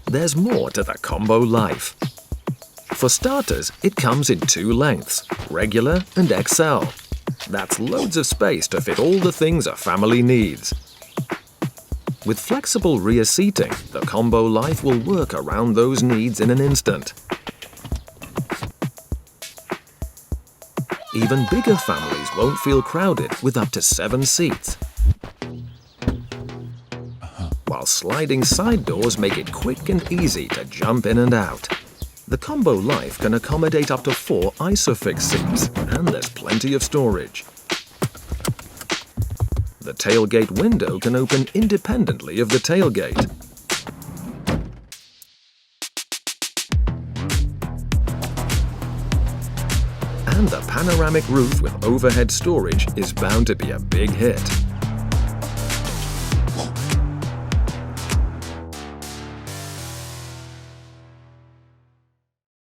there's more to the Combo Life. For starters, it comes in 2 lengths, regular and XL. That's loads of space to fit all the things a family needs. With flexible rear seating, the Combo Life will work around those needs in an instant. Even bigger families won't feel crowded with up to 7 seats. While sliding side doors make it quick and easy to jump in and out. The Combo Life can accommodate up to 4 Isofix seats, and there's plenty of storage. The tailgate window can open independently of the tailgate. And the panoramic roof with overhead storage is bound to be a big hit.